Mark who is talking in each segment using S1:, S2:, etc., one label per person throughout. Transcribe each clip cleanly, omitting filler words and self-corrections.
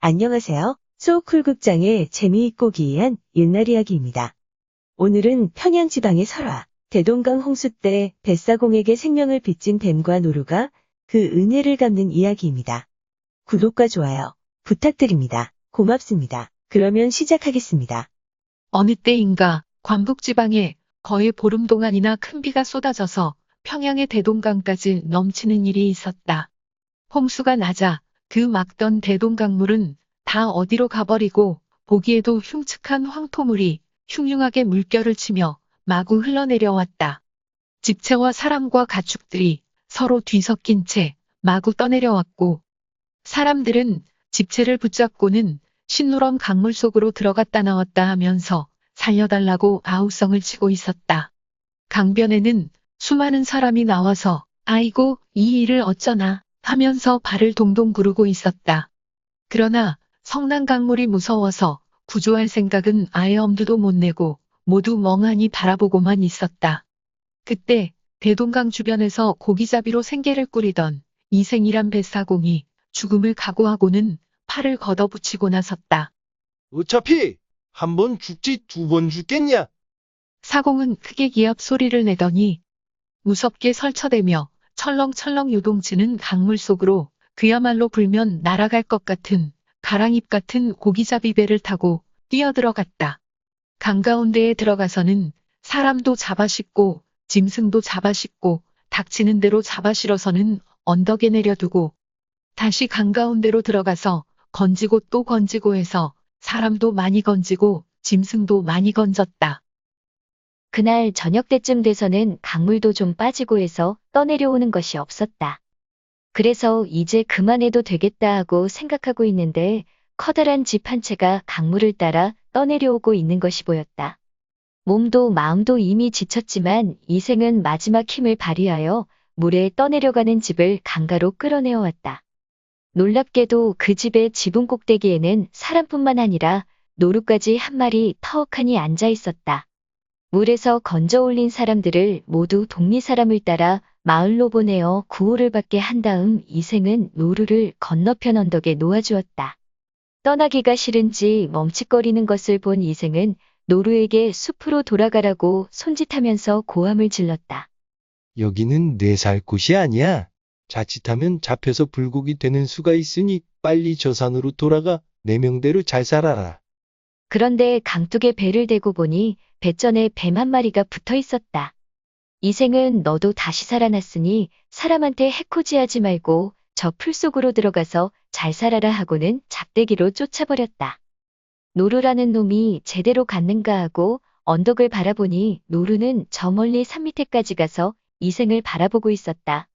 S1: 안녕하세요. 소쿨극장의 재미있고 기이한 옛날 이야기입니다. 오늘은 평양 지방의 설화, 대동강 홍수 때 뱃사공에게 생명을 빚진 뱀과 노루가 그 은혜를 갚는 이야기입니다. 구독과 좋아요 부탁드립니다. 고맙습니다. 그러면 시작하겠습니다.
S2: 어느 때인가 관북지방에 거의 보름 동안이나 큰 비가 쏟아져서 평양의 대동강까지 넘치는 일이 있었다. 홍수가 나자 그 막던 대동강물은 다 어디로 가버리고 보기에도 흉측한 황토물이 흉흉하게 물결을 치며 마구 흘러내려왔다. 집채와 사람과 가축들이 서로 뒤섞인 채 마구 떠내려왔고 사람들은 집채를 붙잡고는 신누런 강물 속으로 들어갔다 나왔다 하면서 살려달라고 아우성을 치고 있었다. 강변에는 수많은 사람이 나와서 아이고 이 일을 어쩌나 하면서 발을 동동 구르고 있었다. 그러나 성난 강물이 무서워서 구조할 생각은 아예 엄두도 못 내고 모두 멍하니 바라보고만 있었다. 그때 대동강 주변에서 고기잡이로 생계를 꾸리던 이생이란 뱃사공이 죽음을 각오하고는 팔을 걷어붙이고 나섰다.
S3: 어차피 한 번 죽지 두 번 죽겠냐?
S2: 사공은 크게 기합 소리를 내더니 무섭게 설쳐대며 철렁철렁 요동치는 강물 속으로 그야말로 불면 날아갈 것 같은 가랑잎 같은 고기잡이 배를 타고 뛰어들어갔다. 강 가운데에 들어가서는 사람도 잡아 싣고 짐승도 잡아 싣고 닥치는 대로 잡아 실어서는 언덕에 내려두고 다시 강 가운데로 들어가서 건지고 또 건지고 해서 사람도 많이 건지고 짐승도 많이 건졌다.
S4: 그날 저녁 때쯤 돼서는 강물도 좀 빠지고 해서 떠내려오는 것이 없었다. 그래서 이제 그만해도 되겠다 하고 생각하고 있는데 커다란 집 한 채가 강물을 따라 떠내려오고 있는 것이 보였다. 몸도 마음도 이미 지쳤지만 이생은 마지막 힘을 발휘하여 물에 떠내려가는 집을 강가로 끌어내어 왔다. 놀랍게도 그 집의 지붕 꼭대기에는 사람뿐만 아니라 노루까지 한 마리 터럭하니 앉아 있었다. 물에서 건져 올린 사람들을 모두 동리 사람을 따라 마을로 보내어 구호를 받게 한 다음 이생은 노루를 건너편 언덕에 놓아주었다. 떠나기가 싫은지 멈칫거리는 것을 본 이생은 노루에게 숲으로 돌아가라고 손짓하면서 고함을 질렀다.
S3: 여기는 내 살 곳이 아니야. 자칫하면 잡혀서 불국이 되는 수가 있으니 빨리 저 산으로 돌아가 내 명대로 잘 살아라.
S4: 그런데 강둑에 배를 대고 보니 배전에 뱀 한 마리가 붙어 있었다. 이생은 너도 다시 살아났으니 사람한테 해코지하지 말고 저 풀 속으로 들어가서 잘 살아라 하고는 잡대기로 쫓아버렸다. 노루라는 놈이 제대로 갔는가 하고 언덕을 바라보니 노루는 저 멀리 산 밑에까지 가서 이생을 바라보고 있었다.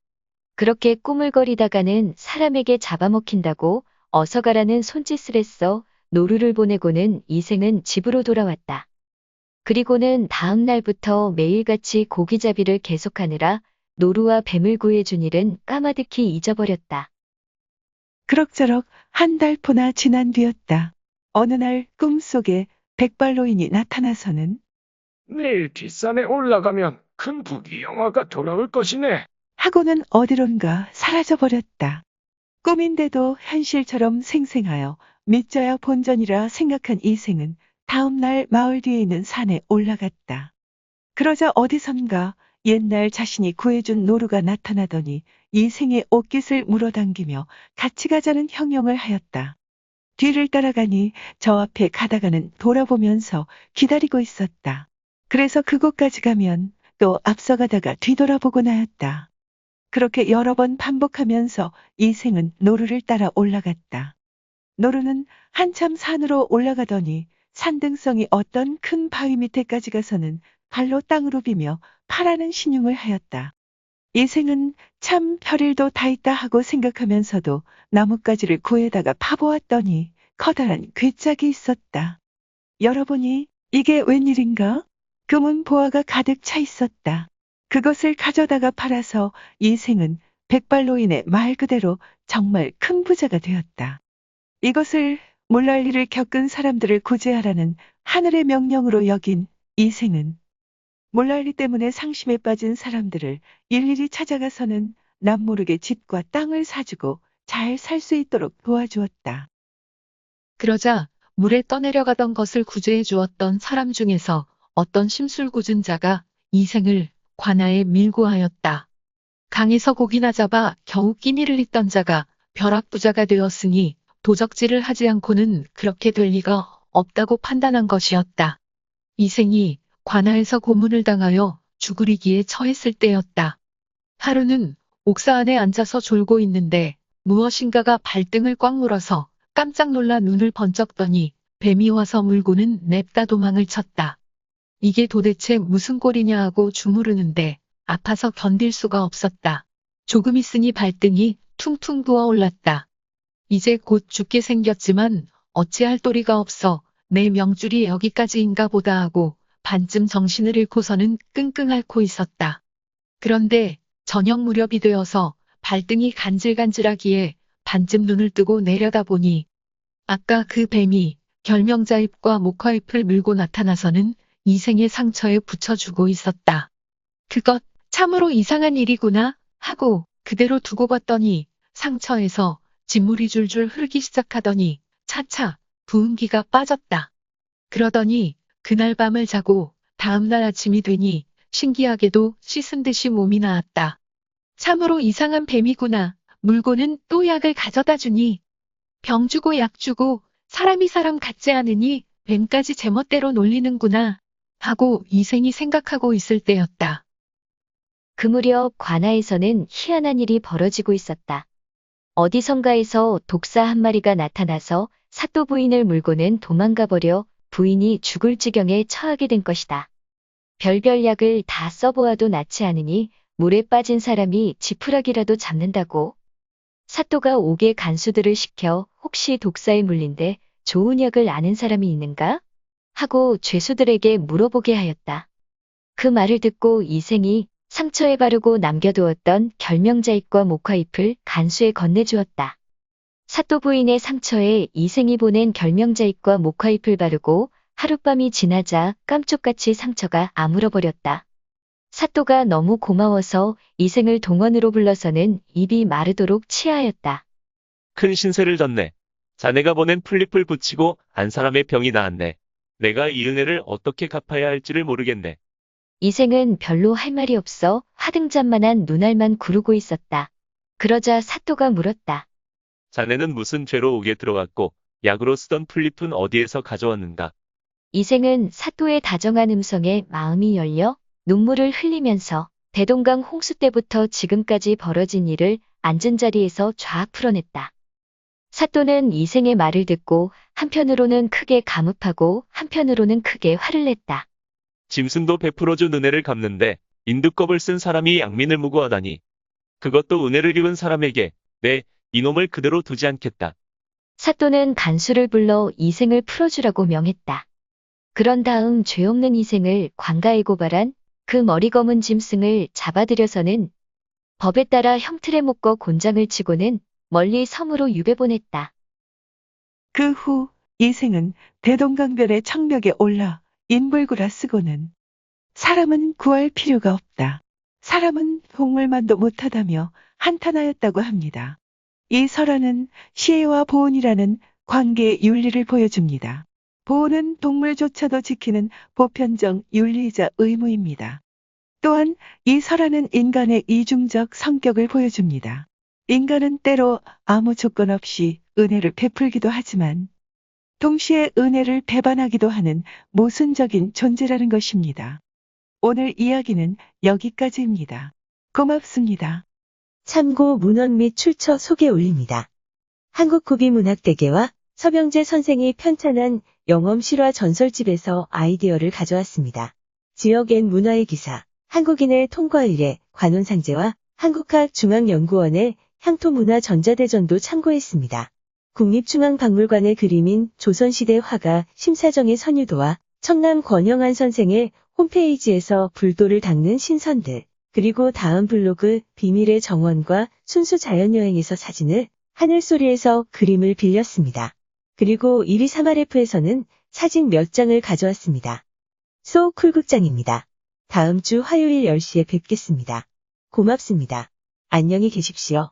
S4: 그렇게 꾸물거리다가는 사람에게 잡아먹힌다고 어서 가라는 손짓을 했어 노루를 보내고는 이생은 집으로 돌아왔다. 그리고는 다음 날부터 매일같이 고기잡이를 계속하느라 노루와 뱀을 구해준 일은 까마득히 잊어버렸다.
S5: 그럭저럭 한 달포나 지난 뒤였다. 어느 날 꿈속에 백발노인이 나타나서는
S6: 내일 뒷산에 올라가면 큰 부귀영화가 돌아올 것이네.
S5: 하고는 어디론가 사라져버렸다. 꿈인데도 현실처럼 생생하여 믿져야 본전이라 생각한 이생은 다음 날 마을 뒤에 있는 산에 올라갔다. 그러자 어디선가 옛날 자신이 구해준 노루가 나타나더니 이생의 옷깃을 물어당기며 같이 가자는 형용을 하였다. 뒤를 따라가니 저 앞에 가다가는 돌아보면서 기다리고 있었다. 그래서 그곳까지 가면 또 앞서가다가 뒤돌아보곤 하였다. 그렇게 여러 번 반복하면서 이생은 노루를 따라 올라갔다. 노루는 한참 산으로 올라가더니 산등성이 어떤 큰 바위 밑에까지 가서는 발로 땅으로 비며 파라는 신용을 하였다. 이생은 참 별일도 다 있다 하고 생각하면서도 나뭇가지를 구해다가 파보았더니 커다란 괴짝이 있었다. 열어보니 이게 웬일인가? 금은 보화가 가득 차 있었다. 그것을 가져다가 팔아서 이생은 백발노인의 말 그대로 정말 큰 부자가 되었다. 이것을 몰랄 일을 겪은 사람들을 구제하라는 하늘의 명령으로 여긴 이생은 몰랄 일 때문에 상심에 빠진 사람들을 일일이 찾아가서는 남모르게 집과 땅을 사주고 잘 살 수 있도록 도와주었다.
S2: 그러자 물에 떠내려가던 것을 구조해 주었던 사람 중에서 어떤 심술궂은 자가 이생을 관아에 밀고 하였다. 강에서 고기나 잡아 겨우 끼니를 잇던 자가 벼락부자가 되었으니 도적질을 하지 않고는 그렇게 될 리가 없다고 판단한 것이었다. 이생이 관아에서 고문을 당하여 죽으리기에 처했을 때였다. 하루는 옥사 안에 앉아서 졸고 있는데 무엇인가가 발등을 꽉 물어서 깜짝 놀라 눈을 번쩍 떠니 뱀이 와서 물고는 냅다 도망을 쳤다. 이게 도대체 무슨 꼴이냐 하고 주무르는데 아파서 견딜 수가 없었다. 조금 있으니 발등이 퉁퉁 부어 올랐다. 이제 곧 죽게 생겼지만 어찌할 도리가 없어 내 명줄이 여기까지인가 보다 하고 반쯤 정신을 잃고서는 끙끙 앓고 있었다. 그런데 저녁 무렵이 되어서 발등이 간질간질하기에 반쯤 눈을 뜨고 내려다보니 아까 그 뱀이 결명자잎과 목화잎을 물고 나타나서는 이생의 상처에 붙여주고 있었다. 그것 참으로 이상한 일이구나 하고 그대로 두고 봤더니 상처에서 진물이 줄줄 흐르기 시작하더니 차차 부은기가 빠졌다. 그러더니 그날 밤을 자고 다음날 아침이 되니 신기하게도 씻은 듯이 몸이 나았다. 참으로 이상한 뱀이구나. 물고는 또 약을 가져다 주니 병 주고 약 주고 사람이 사람 같지 않으니 뱀까지 제멋대로 놀리는구나 하고 이생이 생각하고 있을 때였다.
S4: 그 무렵 관아에서는 희한한 일이 벌어지고 있었다. 어디선가에서 독사 한 마리가 나타나서 사또 부인을 물고는 도망가 버려 부인이 죽을 지경에 처하게 된 것이다. 별별 약을 다 써보아도 낫지 않으니 물에 빠진 사람이 지푸라기라도 잡는다고. 사또가 옥에 간수들을 시켜 혹시 독사에 물린데 좋은 약을 아는 사람이 있는가? 하고 죄수들에게 물어보게 하였다. 그 말을 듣고 이생이 상처에 바르고 남겨두었던 결명자잎과 목화잎을 간수에 건네주었다. 사또 부인의 상처에 이생이 보낸 결명자잎과 목화잎을 바르고 하룻밤이 지나자 깜쪽같이 상처가 아물어버렸다. 사또가 너무 고마워서 이생을 동원으로 불러서는 입이 마르도록 치하였다.
S7: 큰 신세를 졌네. 자네가 보낸 풀잎을 붙이고 한 사람의 병이 나았네. 내가 이 은혜를 어떻게 갚아야 할지를 모르겠네.
S4: 이생은 별로 할 말이 없어 화등잔만한 눈알만 구르고 있었다. 그러자 사또가 물었다.
S7: 자네는 무슨 죄로 옥에 들어갔고 약으로 쓰던 풀잎은 어디에서 가져왔는가?
S4: 이생은 사또의 다정한 음성에 마음이 열려 눈물을 흘리면서 대동강 홍수 때부터 지금까지 벌어진 일을 앉은 자리에서 쫙 풀어냈다. 사또는 이생의 말을 듣고 한편으로는 크게 감흡하고 한편으로는 크게 화를 냈다.
S7: 짐승도 베풀어준 은혜를 갚는데 인두껍을 쓴 사람이 양민을 무고하다니. 그것도 은혜를 입은 사람에게 내 이놈을 그대로 두지 않겠다.
S4: 사또는 간수를 불러 이생을 풀어주라고 명했다. 그런 다음 죄 없는 이생을 관가에 고발한 그 머리 검은 짐승을 잡아들여서는 법에 따라 형틀에 묶어 곤장을 치고는 멀리 섬으로 유배 보냈다.
S5: 그 후 이생은 대동강변의 청벽에 올라 인불구라 쓰고는 사람은 구할 필요가 없다. 사람은 동물만도 못하다며 한탄하였다고 합니다. 이 설화는 시혜와 보온이라는 관계의 윤리를 보여줍니다. 보온은 동물조차도 지키는 보편적 윤리이자 의무입니다. 또한 이 설화는 인간의 이중적 성격을 보여줍니다. 인간은 때로 아무 조건 없이 은혜를 베풀기도 하지만 동시에 은혜를 배반하기도 하는 모순적인 존재라는 것입니다. 오늘 이야기는 여기까지입니다. 고맙습니다.
S1: 참고 문헌 및 출처 소개 올립니다. 한국구비문학대계와 서병재 선생이 편찬한 영엄실화 전설집에서 아이디어를 가져왔습니다. 지역엔 문화의 기사, 한국인의 통과 의례, 관혼상제와 한국학중앙연구원의 향토문화 전자대전도 참고했습니다. 국립중앙박물관의 그림인 조선시대 화가 심사정의 선유도와 청남 권영한 선생의 홈페이지에서 불도를 닦는 신선들, 그리고 다음 블로그 비밀의 정원과 순수 자연여행에서 사진을, 하늘소리에서 그림을 빌렸습니다. 그리고 1위 3RF에서는 사진 몇 장을 가져왔습니다. 소쿨극장입니다. 다음 주 화요일 10시에 뵙겠습니다. 고맙습니다. 안녕히 계십시오.